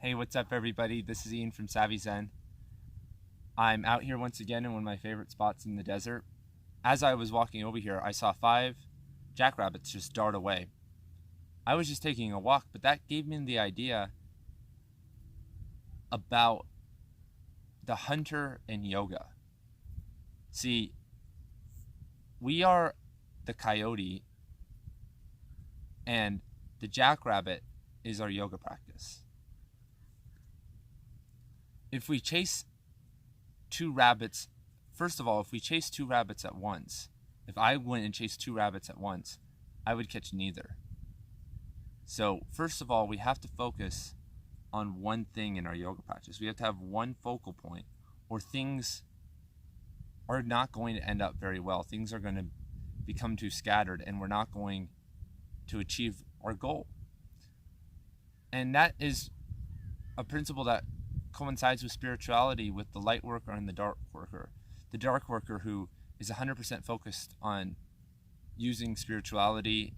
Hey, what's up, everybody? This is Ian from Savvy Zen. I'm out here once again in one of my favorite spots in the desert. As I was walking over here, I saw 5 jackrabbits just dart away. I was just taking a walk, but that gave me the idea about the hunter in yoga. See, we are the coyote, and the jackrabbit is our yoga practice. If we chase 2 rabbits, first of all, if we chase 2 rabbits at once, if I went and chased 2 rabbits at once, I would catch neither. So, first of all, we have to focus on one thing in our yoga practice. We have to have one focal point, or things are not going to end up very well. Things are going to become too scattered, and we're not going to achieve our goal. And that is a principle that coincides with spirituality, with the light worker and the dark worker. The dark worker who is 100% focused on using spirituality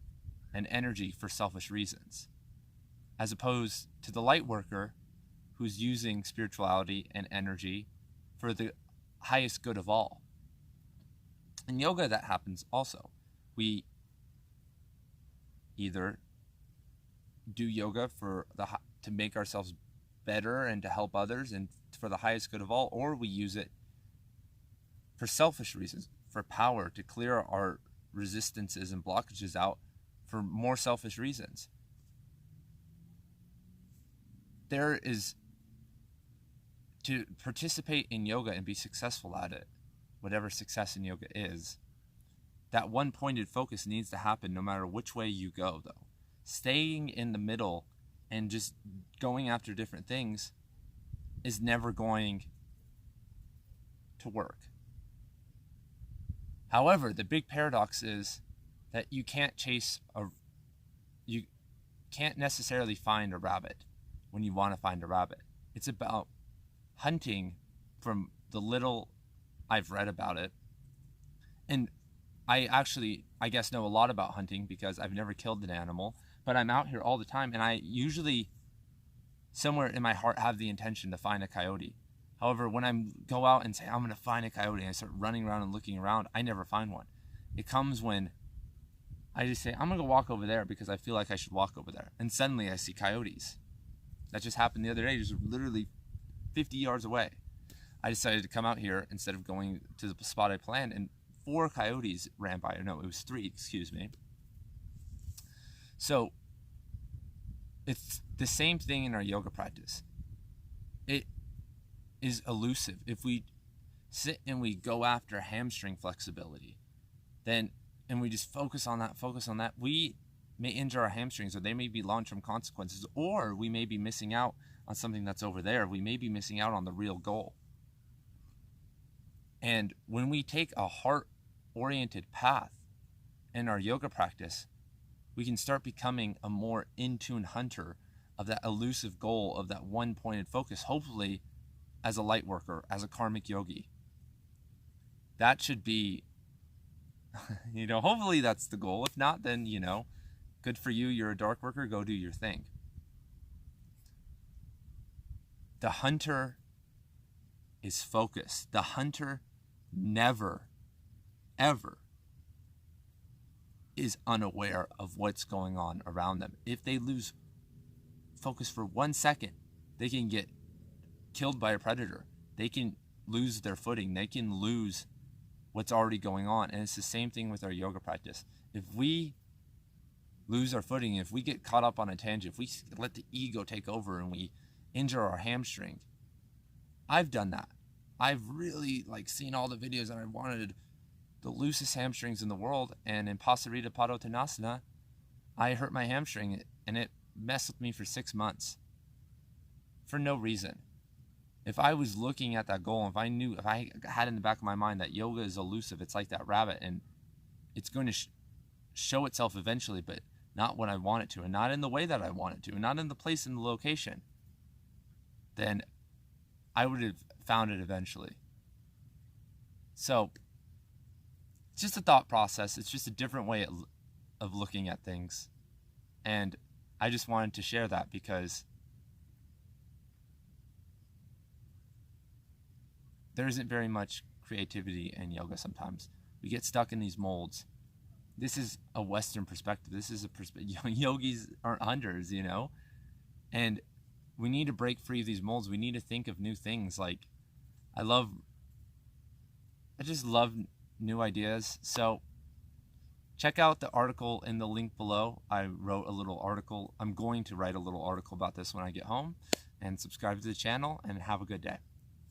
and energy for selfish reasons, as opposed to the light worker who's using spirituality and energy for the highest good of all. In yoga, that happens also. We either do yoga to make ourselves better and to help others and for the highest good of all, or we use it for selfish reasons, for power, to clear our resistances and blockages out for more selfish reasons. There is, to participate in yoga and be successful at it, whatever success in yoga is, that one pointed focus needs to happen no matter which way you go, though. Staying in the middle and just going after different things is never going to work. However, the big paradox is that you can't necessarily find a rabbit when you want to find a rabbit. It's about hunting, from the little I've read about it. And I guess, know a lot about hunting because I've never killed an animal, but I'm out here all the time, and I usually, somewhere in my heart, have the intention to find a coyote. However, when I go out and say, I'm going to find a coyote, and I start running around and looking around, I never find one. It comes when I just say, I'm going to go walk over there because I feel like I should walk over there. And suddenly I see coyotes. That just happened the other day, just literally 50 yards away. I decided to come out here instead of going to the spot I planned, and 4 coyotes ran by. No, it was 3, excuse me. So it's the same thing in our yoga practice. It is elusive. If we sit and we go after hamstring flexibility, and we just focus on that, we may injure our hamstrings, or they may be long-term consequences, or we may be missing out on something that's over there. We may be missing out on the real goal. And when we take a heart-oriented path in our yoga practice, we can start becoming a more in-tune hunter of that elusive goal, of that one-pointed focus, hopefully as a light worker, as a karmic yogi. That should be, hopefully that's the goal. If not, then, good for you. You're a dark worker. Go do your thing. The hunter is focused. The hunter never, ever is unaware of what's going on around them. If they lose focus for 1 second, they can get killed by a predator. They can lose their footing. They can lose what's already going on. And it's the same thing with our yoga practice. If we lose our footing, if we get caught up on a tangent, if we let the ego take over and we injure our hamstring, I've done that. I've really seen all the videos, and I wanted the loosest hamstrings in the world, and in Pasarita Padottanasana, I hurt my hamstring, and it messed with me for 6 months for no reason. If I was looking at that goal, if I had in the back of my mind that yoga is elusive, it's like that rabbit, and it's going to show itself eventually, but not when I want it to, and not in the way that I want it to, and not in the place and the location, then I would have found it eventually. So it's just a thought process. It's just a different way of looking at things. And I just wanted to share that because there isn't very much creativity in yoga sometimes. We get stuck in these molds. This is a Western perspective. This is a perspective. Yogis aren't hunters, you know? And we need to break free of these molds. We need to think of new things. Like, I just love new ideas. So check out the article in the link below. I wrote a little article. I'm going to write a little article about this when I get home. And subscribe to the channel and have a good day.